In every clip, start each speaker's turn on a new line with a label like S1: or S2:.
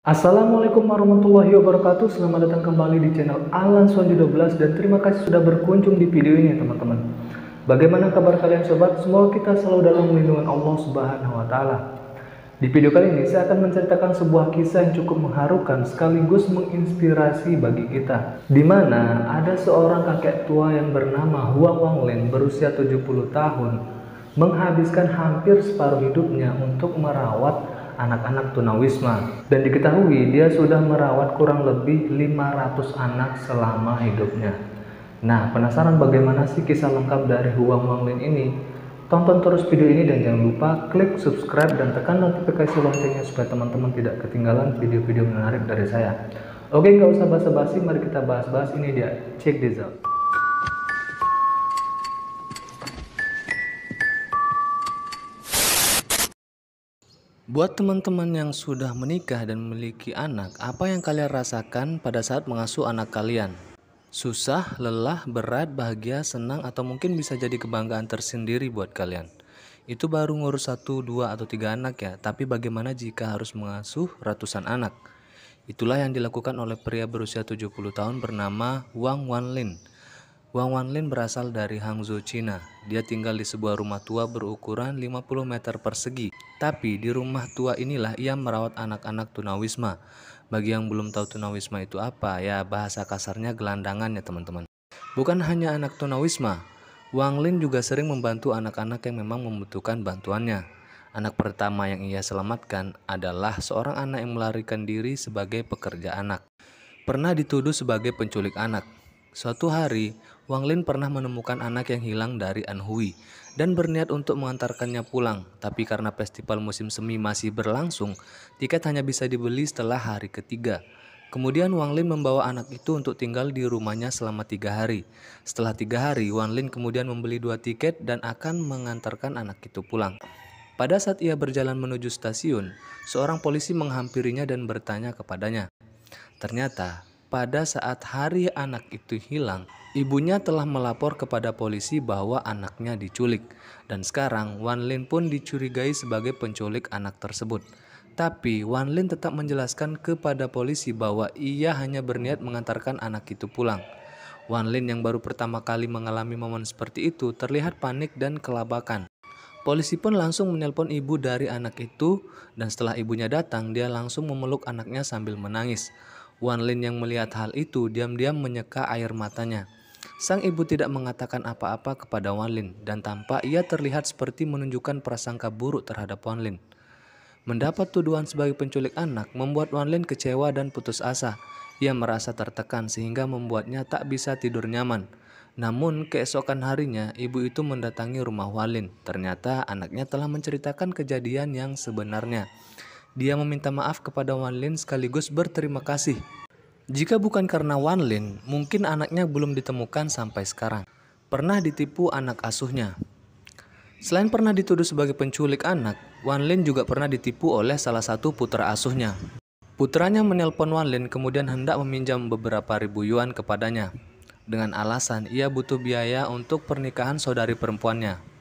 S1: Assalamualaikum warahmatullahi wabarakatuh. Selamat datang kembali di channel Alan Sonjo 12 dan terima kasih sudah berkunjung di video ini teman-teman. Bagaimana kabar kalian sobat? Semoga kita selalu dalam lindungan Allah Subhanahu wa taala. Di video kali ini saya akan menceritakan sebuah kisah yang cukup mengharukan sekaligus menginspirasi bagi kita. Di mana ada seorang kakek tua yang bernama Huang Wanglin berusia 70 tahun menghabiskan hampir separuh hidupnya untuk merawat anak-anak tunawisma, dan diketahui dia sudah merawat kurang lebih 500 anak selama hidupnya. Nah, penasaran bagaimana sih kisah lengkap dari Huang Wanglin ini? Tonton terus video ini dan jangan lupa klik subscribe dan tekan notifikasi loncengnya supaya teman-teman tidak ketinggalan video-video menarik dari saya. Oke, nggak usah basa-basi, mari kita bahas-bahas. Ini dia, check this out. Buat teman-teman yang sudah menikah dan memiliki anak, apa yang kalian rasakan pada saat mengasuh anak kalian? Susah, lelah, berat, bahagia, senang, atau mungkin bisa jadi kebanggaan tersendiri buat kalian. Itu baru ngurus 1, 2, atau 3 anak ya, tapi bagaimana jika harus mengasuh ratusan anak? Itulah yang dilakukan oleh pria berusia 70 tahun bernama Huang Wanlin. Wang Wanlin berasal dari Hangzhou, Cina. Dia tinggal di sebuah rumah tua berukuran 50 meter persegi. Tapi di rumah tua inilah ia merawat anak-anak tunawisma. Bagi yang belum tahu tunawisma itu apa, ya bahasa kasarnya gelandangan ya teman-teman. Bukan hanya anak tunawisma, Wang Lin juga sering membantu anak-anak yang memang membutuhkan bantuannya. Anak pertama yang ia selamatkan adalah seorang anak yang melarikan diri sebagai pekerja anak. Pernah dituduh sebagai penculik anak. Suatu hari, Wang Lin pernah menemukan anak yang hilang dari Anhui dan berniat untuk mengantarkannya pulang. Tapi karena festival musim semi masih berlangsung, tiket hanya bisa dibeli setelah hari ketiga. Kemudian Wang Lin membawa anak itu untuk tinggal di rumahnya selama 3 hari. Setelah 3 hari, Wang Lin kemudian membeli 2 tiket dan akan mengantarkan anak itu pulang. Pada saat ia berjalan menuju stasiun, seorang polisi menghampirinya dan bertanya kepadanya. Ternyata, pada saat hari anak itu hilang, ibunya telah melapor kepada polisi bahwa anaknya diculik. Dan sekarang Wan Lin pun dicurigai sebagai penculik anak tersebut. Tapi Wan Lin tetap menjelaskan kepada polisi bahwa ia hanya berniat mengantarkan anak itu pulang. Wan Lin yang baru pertama kali mengalami momen seperti itu terlihat panik dan kelabakan. Polisi pun langsung menelpon ibu dari anak itu, dan setelah ibunya datang, dia langsung memeluk anaknya sambil menangis. Wan Lin yang melihat hal itu diam-diam menyeka air matanya. Sang ibu tidak mengatakan apa-apa kepada Wan Lin dan tampak ia terlihat seperti menunjukkan prasangka buruk terhadap Wan Lin. Mendapat tuduhan sebagai penculik anak membuat Wan Lin kecewa dan putus asa. Ia merasa tertekan sehingga membuatnya tak bisa tidur nyaman. Namun keesokan harinya ibu itu mendatangi rumah Wan Lin. Ternyata anaknya telah menceritakan kejadian yang sebenarnya. Dia meminta maaf kepada Wan Lin sekaligus berterima kasih. Jika bukan karena Wan Lin, mungkin anaknya belum ditemukan sampai sekarang. Pernah ditipu anak asuhnya. Selain pernah dituduh sebagai penculik anak, Wan Lin juga pernah ditipu oleh salah satu putra asuhnya. Putranya menelpon Wan Lin kemudian hendak meminjam beberapa ribu yuan kepadanya. Dengan alasan ia butuh biaya untuk pernikahan saudari perempuannya.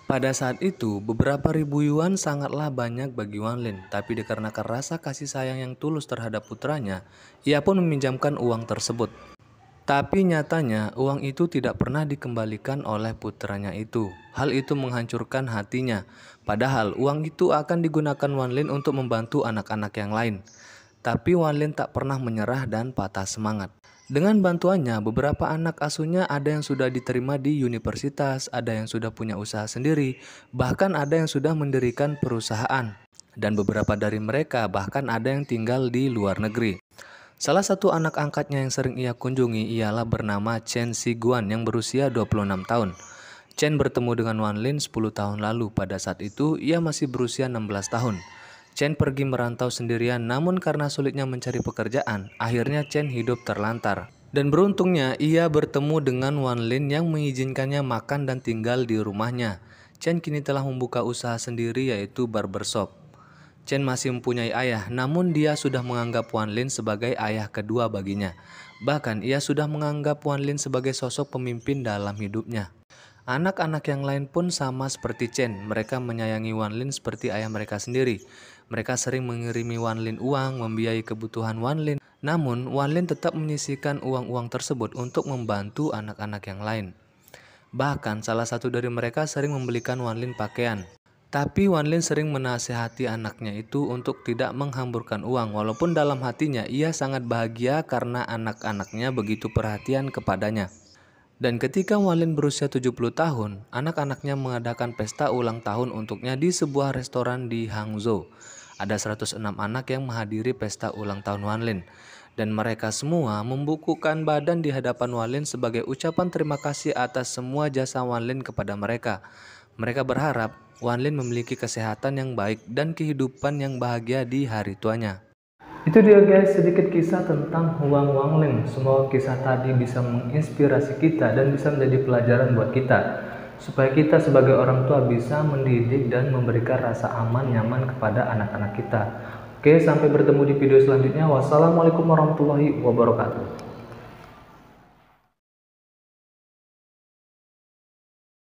S1: Pada saat itu, beberapa ribu yuan sangatlah banyak bagi Wan Lin, tapi dikarenakan rasa kasih sayang yang tulus terhadap putranya, ia pun meminjamkan uang tersebut. Tapi nyatanya, uang itu tidak pernah dikembalikan oleh putranya itu. Hal itu menghancurkan hatinya, padahal uang itu akan digunakan Wan Lin untuk membantu anak-anak yang lain. Tapi Wan Lin tak pernah menyerah dan patah semangat. Dengan bantuannya, beberapa anak asuhnya ada yang sudah diterima di universitas, ada yang sudah punya usaha sendiri, bahkan ada yang sudah mendirikan perusahaan. Dan beberapa dari mereka bahkan ada yang tinggal di luar negeri. Salah satu anak angkatnya yang sering ia kunjungi ialah bernama Chen Xiguan yang berusia 26 tahun. Chen bertemu dengan Wan Lin 10 tahun lalu. Pada saat itu, ia masih berusia 16 tahun. Chen pergi merantau sendirian, namun karena sulitnya mencari pekerjaan, akhirnya Chen hidup terlantar. Dan beruntungnya ia bertemu dengan Wan Lin yang mengizinkannya makan dan tinggal di rumahnya. Chen kini telah membuka usaha sendiri yaitu barbershop. Chen masih mempunyai ayah, namun dia sudah menganggap Wan Lin sebagai ayah kedua baginya. Bahkan ia sudah menganggap Wan Lin sebagai sosok pemimpin dalam hidupnya. Anak-anak yang lain pun sama seperti Chen, mereka menyayangi Wan Lin seperti ayah mereka sendiri. Mereka sering mengirimi Wan Lin uang, membiayai kebutuhan Wan Lin. Namun, Wan Lin tetap menyisihkan uang-uang tersebut untuk membantu anak-anak yang lain. Bahkan, salah satu dari mereka sering membelikan Wan Lin pakaian. Tapi Wan Lin sering menasihati anaknya itu untuk tidak menghamburkan uang, walaupun dalam hatinya ia sangat bahagia karena anak-anaknya begitu perhatian kepadanya. Dan ketika Wan Lin berusia 70 tahun, anak-anaknya mengadakan pesta ulang tahun untuknya di sebuah restoran di Hangzhou. Ada 106 anak yang menghadiri pesta ulang tahun Wan Lin. Dan mereka semua membukukan badan di hadapan Wan Lin sebagai ucapan terima kasih atas semua jasa Wan Lin kepada mereka. Mereka berharap Wan Lin memiliki kesehatan yang baik dan kehidupan yang bahagia di hari tuanya. Itu dia guys, sedikit kisah tentang Huang Wanglin. Semoga kisah tadi bisa menginspirasi kita dan bisa menjadi pelajaran buat kita, supaya kita sebagai orang tua bisa mendidik dan memberikan rasa aman nyaman kepada anak-anak kita. Oke, sampai bertemu di video selanjutnya. Wassalamualaikum warahmatullahi wabarakatuh.